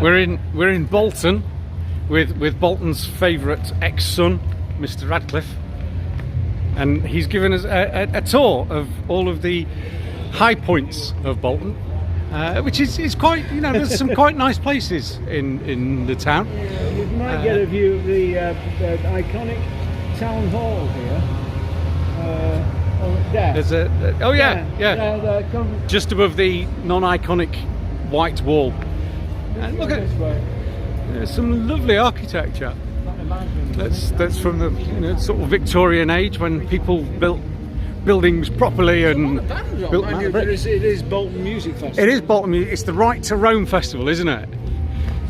We're in Bolton with Bolton's favourite ex-son, Mr. Radcliffe, and he's given us a tour of all of the high points of Bolton, which is quite, you know, there's some quite nice places in the town. Yeah, you might get a view of the iconic town hall here. There. There's just above the non-iconic white wall. And look at there's some lovely architecture. That's from the, you know, sort of Victorian age, when people built buildings properly and built them out of bricks. It is Bolton Music Festival. It is Bolton Music. It's the Right to Roam festival, isn't it?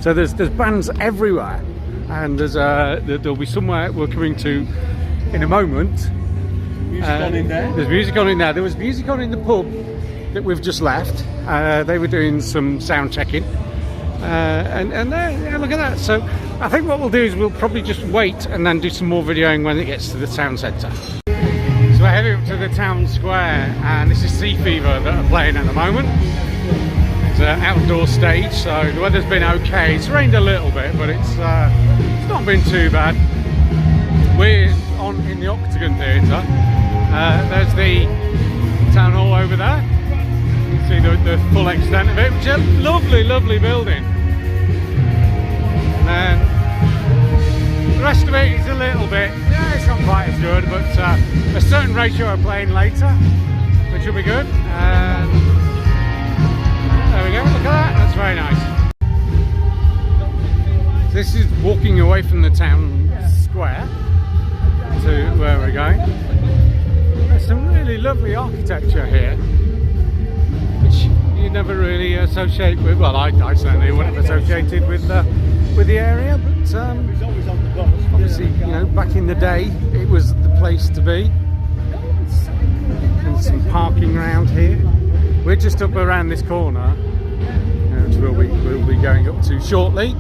So there's bands everywhere, and there'll be somewhere we're coming to in a moment. Music on in there. There's music on in there. There was music on in the pub that we've just left. They were doing some sound checking. And there, yeah, look at that. So I think what we'll do is we'll probably just wait and then do some more videoing when it gets to the town centre. So we're heading up to the town square, and this is Sea Fever that are playing at the moment. It's an outdoor stage, so the weather's been okay. It's rained a little bit, but it's not been too bad. We're in the Octagon Theatre. There's the town hall over there. See the full extent of it, which is a lovely building. And then the rest of it is a little bit, yeah, it's not quite as good, but a certain ratio are playing later, which will be good. And there we go, look at that, that's very nice. This is walking away from the town square to where we're going. There's some really lovely architecture here, you never really associate with. Well, I certainly wouldn't have associated with the area, but obviously, you know, back in the day, it was the place to be. And some parking around here. We're just up around this corner, which we'll be going up to shortly.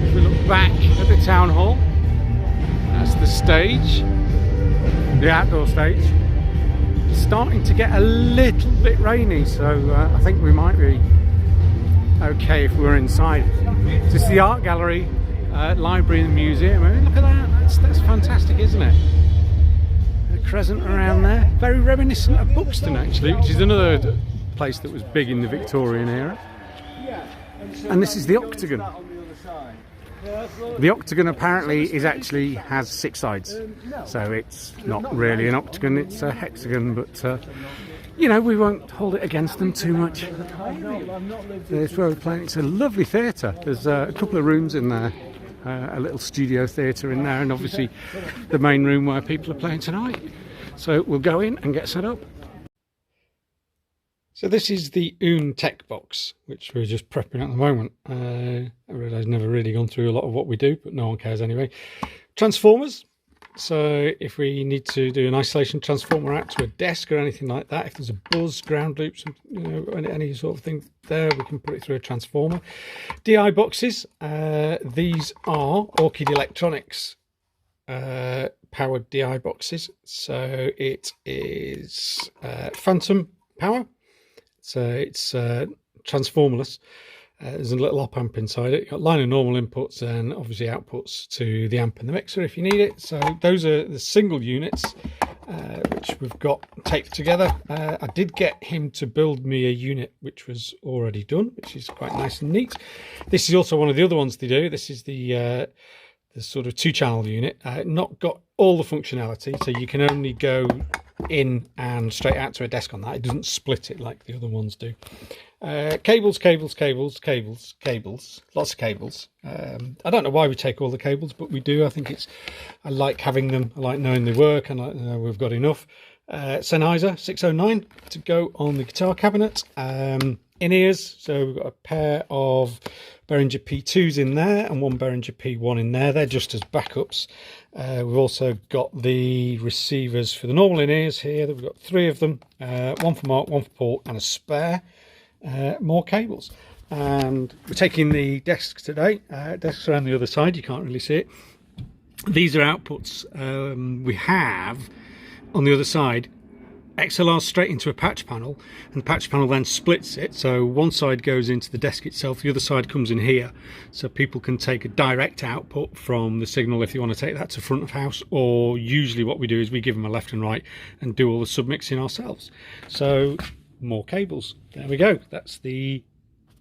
If we look back at the town hall, that's the stage, the outdoor stage. Starting to get a little bit rainy, so I think we might be okay if we're inside. Just the art gallery, library and museum. I mean, look at that, that's fantastic, isn't it? A crescent around there, very reminiscent of Buxton actually, which is another place that was big in the Victorian era. And this is the Octagon. The Octagon apparently has 6 sides, so it's not really an octagon, it's a hexagon, but you know, we won't hold it against them too much. There's where we're playing. It's a lovely theatre. There's a couple of rooms in there, a little studio theatre in there, and obviously the main room where people are playing tonight. So we'll go in and get set up. So this is the UNE tech box, which we're just prepping at the moment. I realise I've never really gone through a lot of what we do, but no one cares anyway. Transformers. So if we need to do an isolation transformer out to a desk or anything like that, if there's a buzz, ground loops, you know, any sort of thing there, we can put it through a transformer. DI boxes. These are Orchid Electronics powered DI boxes. So it is phantom power. So it's transformerless. There's a little op amp inside it. You've got line of normal inputs and obviously outputs to the amp and the mixer if you need it. So those are the single units which we've got taped together. I did get him to build me a unit which was already done, which is quite nice and neat. This is also one of the other ones they do. This is the sort of 2-channel unit. Not got all the functionality, so you can only go in and straight out to a desk on that. It doesn't split it like the other ones do. Cables, lots of cables. I don't know why we take all the cables, but we do. I like having them. I like knowing they work, and I know we've got enough. Sennheiser 609 to go on the guitar cabinet. In-ears, so we've got a pair of Behringer P2s in there and one Behringer P1 in there. They're just as backups. We've also got the receivers for the normal in-ears here. We've got 3 of them, one for Mark, one for Paul, and a spare. More cables. And we're taking the desks today. Desks are on the other side, you can't really see it. These are outputs. We have on the other side XLR straight into a patch panel, and the patch panel then splits it, so one side goes into the desk itself, the other side comes in here, so people can take a direct output from the signal if you want to take that to front of house, or usually what we do is we give them a left and right and do all the submixing ourselves. So more cables, there we go, that's the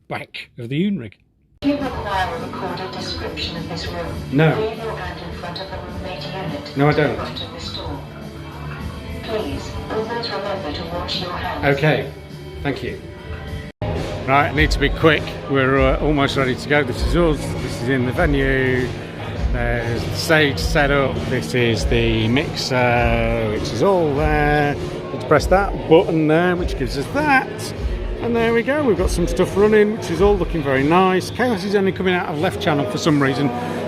back of the UNE rig. Do you require a recorded description of this room? No. Leave your hand in front of the roommate unit. No, I don't. To the right of this door. Please, always remember to wash your hands. Okay, thank you. Right, I need to be quick. We're almost ready to go. This is us. This is in the venue. There's the stage set up. This is the mixer, which is all there. Let's press that button there, which gives us that. And there we go. We've got some stuff running, which is all looking very nice. Chaos is only coming out of left channel for some reason,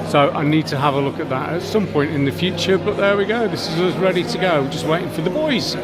so I need to have a look at that at some point in the future. But there we go. This is us ready to go. Just waiting for the boys.